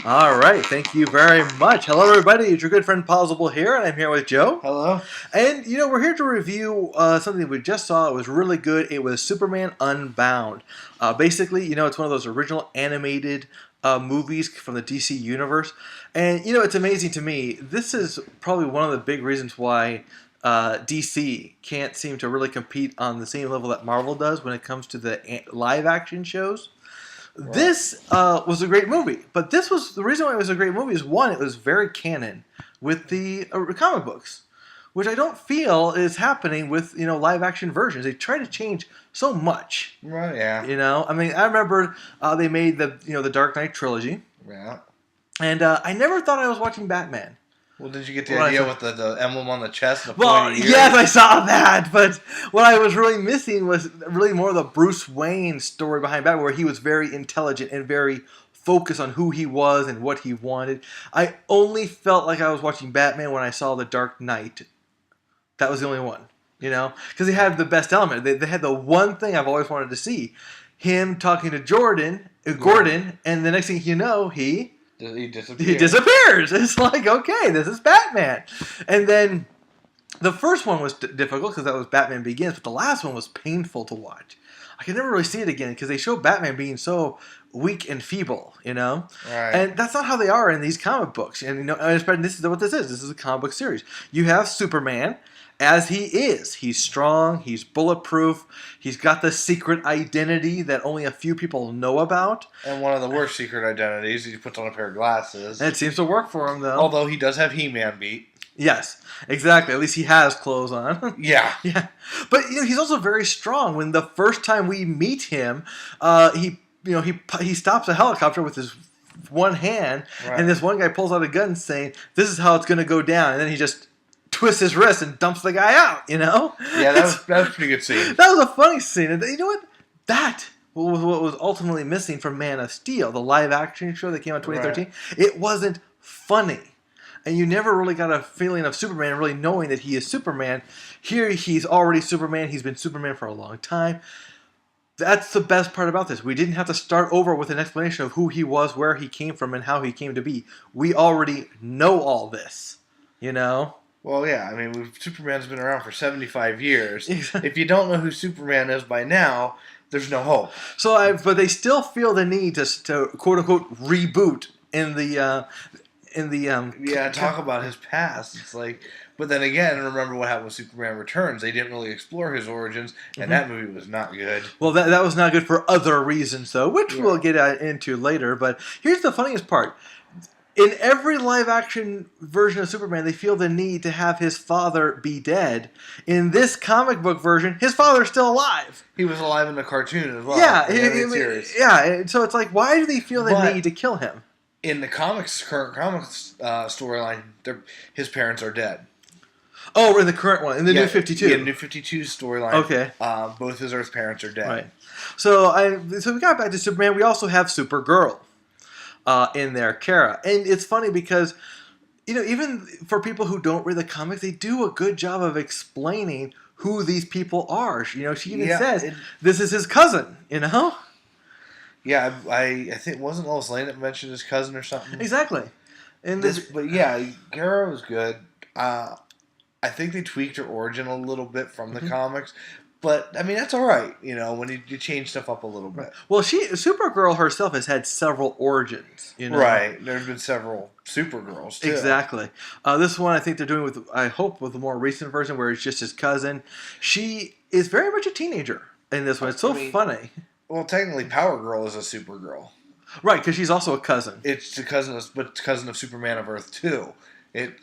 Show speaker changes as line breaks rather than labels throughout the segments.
All right, thank you very much. Hello, everybody. It's your good friend Pozzible here, and I'm here with Joe.
Hello.
And, we're here to review something we just saw. It was really good. It was Superman Unbound. Basically, it's one of those original animated movies from the DC universe. And, it's amazing to me. This is probably one of the big reasons why DC can't seem to really compete on the same level that Marvel does when it comes to the live-action shows. Right. This was a great movie, but the reason why it was a great movie is, one, it was very canon with the comic books, which I don't feel is happening with live action versions. They try to change so much.
Right. Yeah.
I remember they made the Dark Knight trilogy.
Yeah.
And I never thought I was watching Batman.
Well, did you get the idea with the emblem on the chest? And the
Yes, I saw that. But what I was really missing was really more of the Bruce Wayne story behind Batman, where he was very intelligent and very focused on who he was and what he wanted. I only felt like I was watching Batman when I saw The Dark Knight. That was the only one, because they had the best element. They had the one thing I've always wanted to see: him talking to Gordon, and the next thing you know, he disappears. It's like, okay, this is Batman. And then the first one was difficult because that was Batman Begins, but the last one was painful to watch. I could never really see it again because they show Batman being so weak and feeble,
Right.
And that's not how they are in these comic books. And this is what this is. This is a comic book series. You have Superman as he is. He's strong. He's bulletproof. He's got the secret identity that only a few people know about.
And one of the worst secret identities, he puts on a pair of glasses.
And it seems to work for him, though.
Although he does have He-Man beat.
Yes, exactly. At least he has clothes on.
Yeah.
Yeah. But, he's also very strong. When the first time we meet him, he stops a helicopter with his one hand, right. And this one guy pulls out a gun saying, "This is how it's going to go down." And then he just twists his wrist and dumps the guy out,
Yeah, that was a pretty good scene.
That was a funny scene. And you know what? That was what was ultimately missing from Man of Steel, the live-action show that came out in 2013. Right. It wasn't funny. And you never really got a feeling of Superman really knowing that he is Superman. Here, he's already Superman. He's been Superman for a long time. That's the best part about this. We didn't have to start over with an explanation of who he was, where he came from, and how he came to be. We already know all this,
Well, yeah, Superman's been around for 75 years. If you don't know who Superman is by now, there's no hope.
But they still feel the need to quote unquote reboot in the
talk about his past. It's like, but then again, remember what happened with Superman Returns? They didn't really explore his origins, and that movie was not good.
Well, that was not good for other reasons, though, which we'll get into later. But here's the funniest part. In every live-action version of Superman, they feel the need to have his father be dead. In this comic book version, his father's still alive.
He was alive in the cartoon as well.
Yeah. So it's like, why do they feel the need to kill him?
In the current comics storyline, his parents are dead.
Oh, in the current one, in the New 52.
Yeah, New 52 storyline.
Okay.
Both his Earth parents are dead.
Right. So we got back to Superman. We also have Supergirl in there, Kara. And it's funny because, even for people who don't read the comics, they do a good job of explaining who these people are. She even says, this is his cousin,
Yeah, I think, wasn't Lois Lane that mentioned his cousin or something?
Exactly.
But yeah, Kara was good. I think they tweaked her origin a little bit from the comics. But, that's all right, when you change stuff up a little bit.
Well, Supergirl herself has had several origins,
Right. There's been several Supergirls, too.
Exactly. This one I think they're doing with the more recent version where it's just his cousin. She is very much a teenager in this one. It's so funny.
Well, technically, Power Girl is a Supergirl.
Right, because she's also a cousin.
It's the cousin of Superman of Earth 2.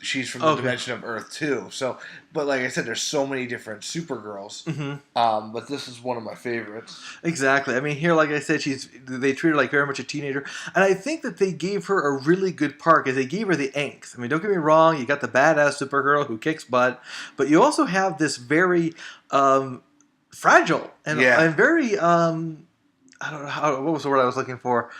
She's from the dimension of Earth 2. So, but like I said, there's so many different Supergirls. Mm-hmm. But this is one of my favorites.
Exactly. Here, like I said, they treat her like very much a teenager. And I think that they gave her a really good part because they gave her the angst. Don't get me wrong, you got the badass Supergirl who kicks butt, but you also have this very fragile and very, I don't know, what was the word I was looking for?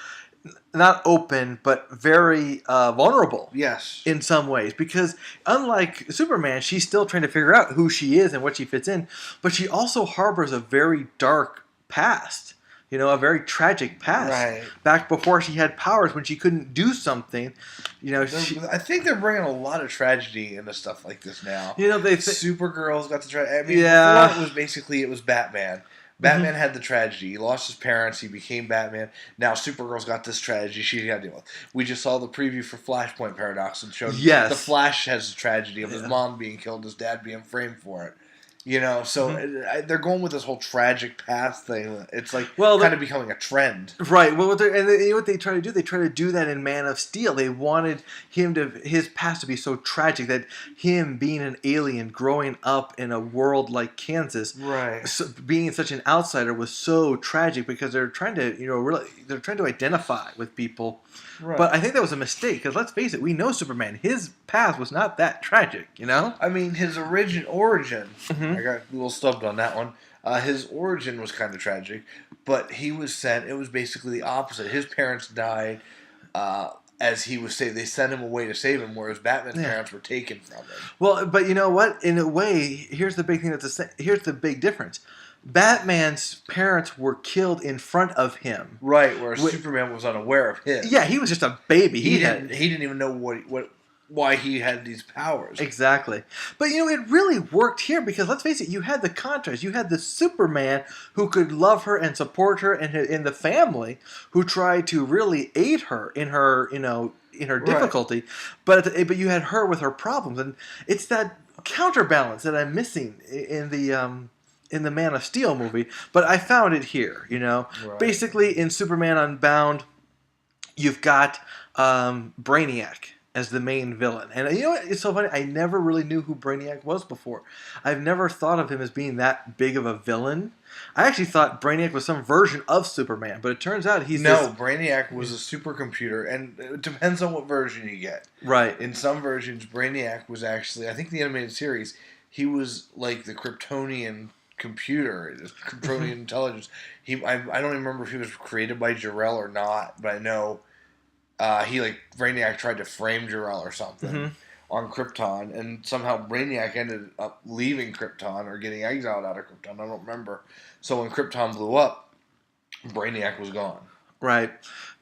Not open, but very vulnerable.
Yes.
In some ways. Because unlike Superman, she's still trying to figure out who she is and what she fits in. But she also harbors a very dark past. a very tragic past.
Right.
Back before she had powers, when she couldn't do something,
I think they're bringing a lot of tragedy into stuff like this now.
they
Supergirl's got the tragedy. I mean,
yeah.
before it was Batman.
Mm-hmm.
Batman had the tragedy. He lost his parents. He became Batman. Now Supergirl's got this tragedy she's got to deal with. We just saw the preview for Flashpoint Paradox and showed the Flash has the tragedy of his mom being killed, his dad being framed for it. They're going with this whole tragic past thing. It's like kind of becoming a trend.
Right. Well, what they try to do? They try to do that in Man of Steel. They wanted his past to be so tragic that him being an alien, growing up in a world like Kansas,
right,
being such an outsider was so tragic because they're trying to, they're trying to identify with people. Right. But I think that was a mistake because let's face it, we know Superman. His past was not that tragic,
I mean, his origin. I got a little stubbed on that one. His origin was kind of tragic, but he was sent. It was basically the opposite. His parents died as he was saved. They sent him away to save him, whereas Batman's parents were taken from him.
Well, but you know what? In a way, here's the big thing. Here's the big difference. Batman's parents were killed in front of him.
Right, whereas Superman was unaware of his.
Yeah, he was just a baby.
He didn't even know why he had these powers.
Exactly. But it really worked here because let's face it, you had the contrast. You had the Superman who could love her and support her and in the family who tried to really aid her in her, in her difficulty. Right. But you had her with her problems, and it's that counterbalance that I'm missing in the Man of steel movie, but I found it here, Right. Basically, in Superman Unbound, you've got Brainiac as the main villain. And you know what? It's so funny. I never really knew who Brainiac was before. I've never thought of him as being that big of a villain. I actually thought Brainiac was some version of Superman, but it turns out he's
Brainiac was a supercomputer, and it depends on what version you get.
Right.
In some versions, Brainiac was actually, I think the animated series, he was like the Kryptonian computer, the Kryptonian intelligence. I don't even remember if he was created by Jor-El or not, but I know Brainiac tried to frame Jor-El or something on Krypton, and somehow Brainiac ended up leaving Krypton or getting exiled out of Krypton. I don't remember. So when Krypton blew up, Brainiac was gone.
Right.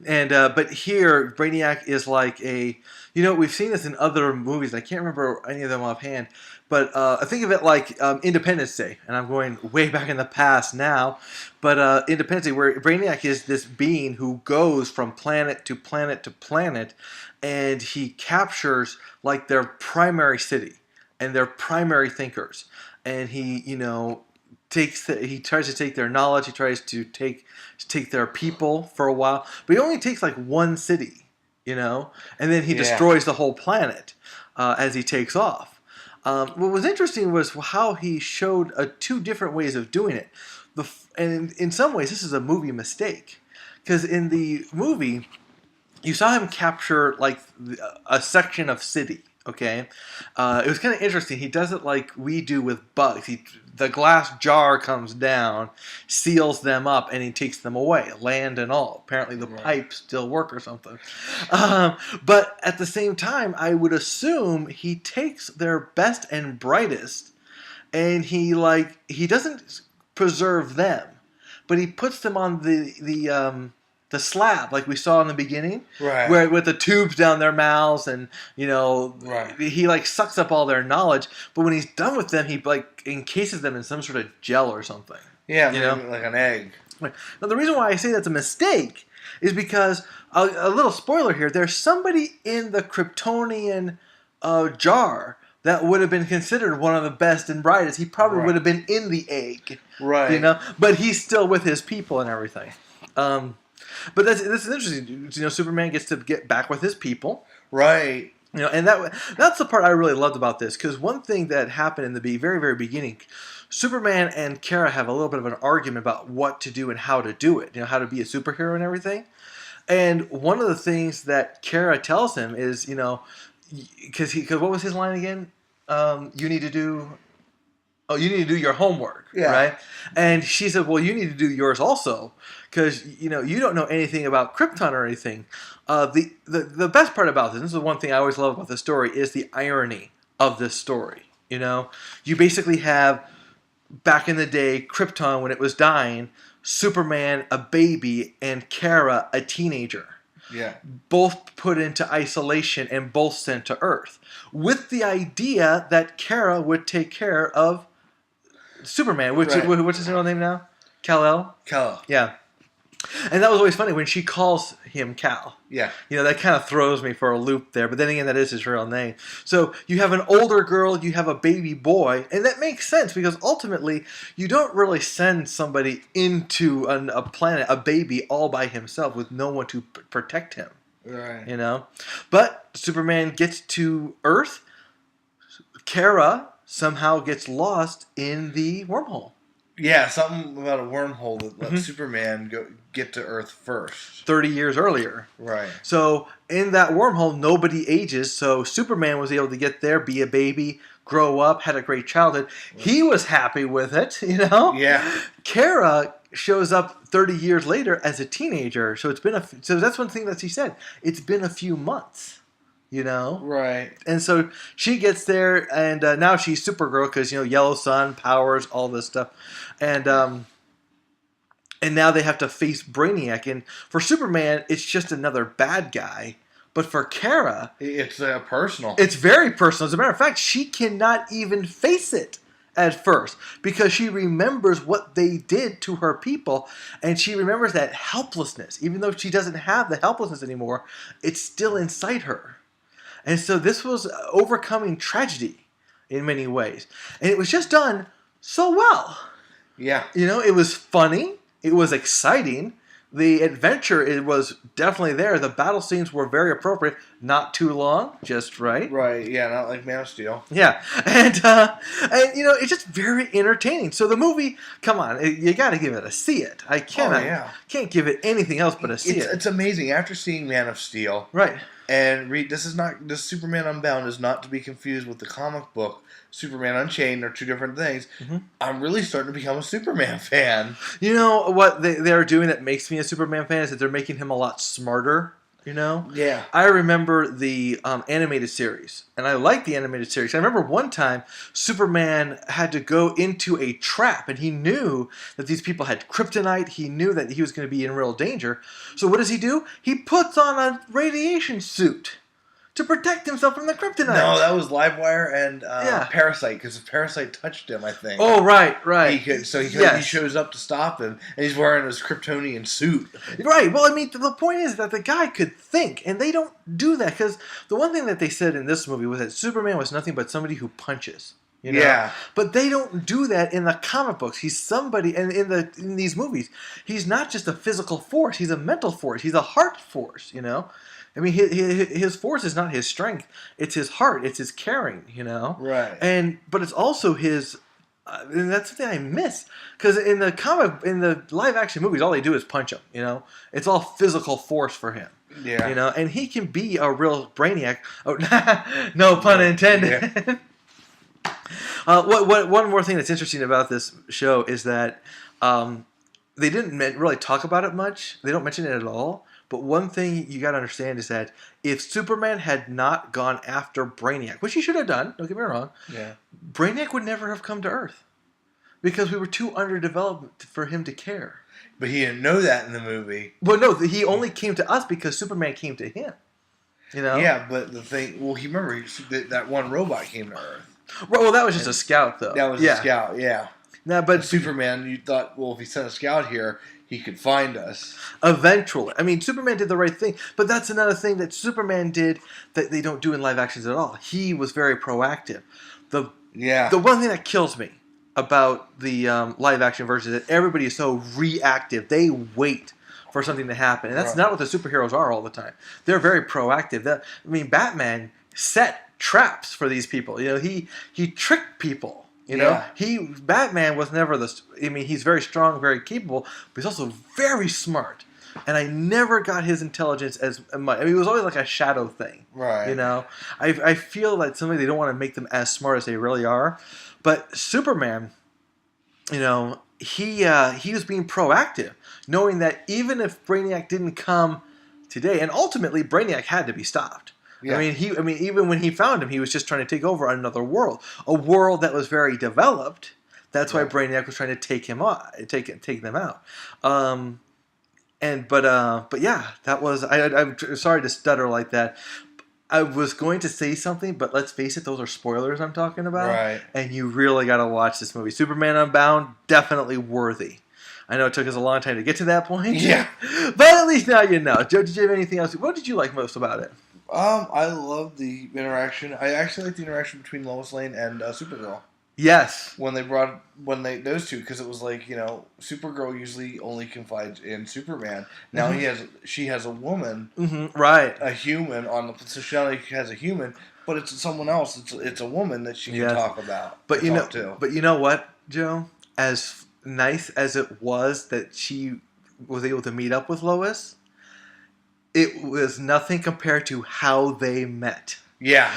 And but here, Brainiac is like we've seen this in other movies. I can't remember any of them offhand, but I think of it like Independence Day, and I'm going way back in the past now. But Independence Day, where Brainiac is this being who goes from planet to planet to planet, and he captures like their primary city and their primary thinkers, and he he tries to take their knowledge. He tries to take their people for a while, but he only takes like one city, and then he destroys the whole planet as he takes off. What was interesting was how he showed two different ways of doing it. And in some ways, this is a movie mistake, because in the movie, you saw him capture like a section of city. Okay, it was kind of interesting. He does it like we do with bugs. The glass jar comes down, seals them up, and he takes them away, land and all. Apparently the pipes still work or something. But at the same time, I would assume he takes their best and brightest, and he doesn't preserve them, but he puts them on the slab, like we saw in the beginning,
right?
Where with the tubes down their mouths, and he like sucks up all their knowledge. But when he's done with them, he like encases them in some sort of gel or something.
Yeah, like an egg.
Now the reason why I say that's a mistake is because a little spoiler here. There's somebody in the Kryptonian jar that would have been considered one of the best and brightest. He probably would have been in the egg,
right?
But he's still with his people and everything. But this is interesting. Superman gets to get back with his people,
right?
And that's the part I really loved about this, because one thing that happened in the very, very beginning, Superman and Kara have a little bit of an argument about what to do and how to do it. How to be a superhero and everything. And one of the things that Kara tells him is, because what was his line again? You need to do your homework, right? And she said, well, you need to do yours also, because you don't know anything about Krypton or anything. The best part about this is the one thing I always love about the story, is the irony of this story. You basically have back in the day, Krypton, when it was dying, Superman, a baby, and Kara, a teenager.
Yeah.
Both put into isolation and both sent to Earth, with the idea that Kara would take care of Superman, which
Right.
what's his real name now? Kal-El?
Kal-El.
Yeah. And that was always funny when she calls him Cal.
Yeah.
You know, that kind of throws me for a loop there. But then again, that is his real name. So you have an older girl, you have a baby boy, and that makes sense because ultimately you don't really send somebody into a planet, a baby, all by himself with no one to protect him.
Right.
You know? But Superman gets to Earth. Kara somehow gets lost in the wormhole.
Yeah, something about a wormhole that let
Mhm.
Superman get to Earth first.
30 years earlier.
Right.
So in that wormhole, nobody ages. So Superman was able to get there, be a baby, grow up, had a great childhood. He was happy with it, you know?
Yeah.
Kara shows up 30 years later as a teenager. So it's been so that's one thing that she said. It's been a few months, you know?
Right.
And so she gets there, and now she's Supergirl because, you know, yellow sun, powers, all this stuff. And now they have to face Brainiac. And for Superman, it's just another bad guy. But for Kara,
It's personal.
it's very personal. As a matter of fact, she cannot even face it at first because she remembers what they did to her people. And she remembers that helplessness. Even though she doesn't have the helplessness anymore, it's still inside her. And so this was overcoming tragedy in many ways. And it was just done so well.
Yeah.
You know, it was funny. It was exciting. The adventure, it was definitely there. The battle scenes were very appropriate. Not too long, just right.
Right. Yeah, not like Man of Steel.
Yeah. And you know, it's just very entertaining. So the movie, come on, you got to give it a see it. I cannot, can't give it anything else but a see it.
It's amazing. After seeing Man of Steel,
Right.
and this Superman Unbound is not to be confused with the comic book Superman Unchained. They're two different things.
Mm-hmm.
I'm really starting to become a Superman fan.
You know what they're doing that makes me a Superman fan is that they're making him a lot smarter. You know?
Yeah.
I remember the animated series, and I like the animated series. I remember one time Superman had to go into a trap, and he knew that these people had kryptonite. He knew that he was going to be in real danger. So what does he do? He puts on a radiation suit to protect himself from the kryptonite.
No, that was Livewire and
Yeah.
Parasite, because if Parasite touched him, I think.
Oh, right.
He
Yes.
shows up to stop him, and he's wearing his Kryptonian suit.
Right. Well, I mean, the point is that the guy could think, and they don't do that because the one thing that they said in this movie was that Superman was nothing but somebody who punches. You know?
Yeah.
But they don't do that in the comic books. He's somebody, and in these movies, he's not just a physical force. He's a mental force. He's a heart force. You know. I mean, his force is not his strength; it's his heart, it's his caring, you know.
Right.
But it's also his, and that's something I miss because in the live action movies, all they do is punch him. You know, it's all physical force for him.
Yeah.
You know, and he can be a real brainiac. Oh, no pun intended. Yeah. One more thing that's interesting about this show is that they didn't really talk about it much. They don't mention it at all. But one thing you got to understand is that if Superman had not gone after Brainiac, which he should have done, don't get me wrong, Brainiac would never have come to Earth because we were too underdeveloped for him to care.
But he didn't know that in the movie.
Well, no, he only came to us because Superman came to him. You know?
Yeah, but the thing, that one robot came to Earth.
Well, that was just a scout, though.
That was a scout, yeah.
Now, but
Superman, you thought, well, if he sent a scout here, he could find us.
Eventually. I mean, Superman did the right thing, but that's another thing that Superman did that they don't do in live actions at all. He was very proactive. The one thing that kills me about the live action version is that everybody is so reactive. They wait for something to happen, and that's not what the superheroes are all the time. They're very proactive. Batman set traps for these people. You know, he tricked people. You know, Batman was never he's very strong, very capable, but he's also very smart. And I never got his intelligence as much. I mean, it was always like a shadow thing.
Right.
You know, I feel like they don't want to make them as smart as they really are. But Superman, you know, he was being proactive, knowing that even if Brainiac didn't come today, and ultimately Brainiac had to be stopped. Yeah. I mean, even when he found him, he was just trying to take over another world, a world that was very developed, That's why
Yeah.
Brainiac was trying to take him on, take them out. But yeah, that was. I'm sorry to stutter like that. I was going to say something, but let's face it, those are spoilers I'm talking about.
Right.
And you really got to watch this movie. Superman Unbound, definitely worthy. I know it took us a long time to get to that point.
Yeah.
But at least now you know. Joe, did you have anything else? What did you like most about it?
I love the interaction. I actually like the interaction between Lois Lane and Supergirl.
Yes.
When those two, because it was like, Supergirl usually only confides in Superman. Now she has a woman,
right,
a human so she not only has a human, but it's someone else. It's a woman that she can talk about.
But you know what, Joe? As nice as it was that she was able to meet up with Lois, it was nothing compared to how they met.
Yeah,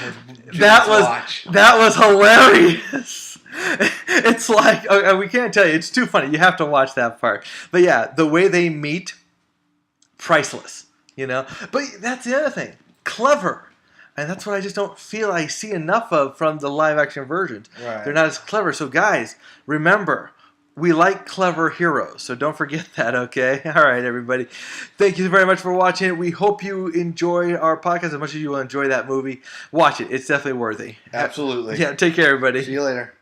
that was hilarious. It's like we can't tell you. It's too funny. You have to watch that part. But yeah, the way they meet, priceless. But that's the other thing. Clever. And that's what I just don't feel I see enough of from the live action versions.
Right.
They're not as clever. So guys, remember, we like clever heroes, so don't forget that, okay? All right, everybody. Thank you very much for watching it. We hope you enjoy our podcast as much as you will enjoy that movie. Watch it. It's definitely worthy.
Absolutely.
Yeah, take care, everybody.
See you later.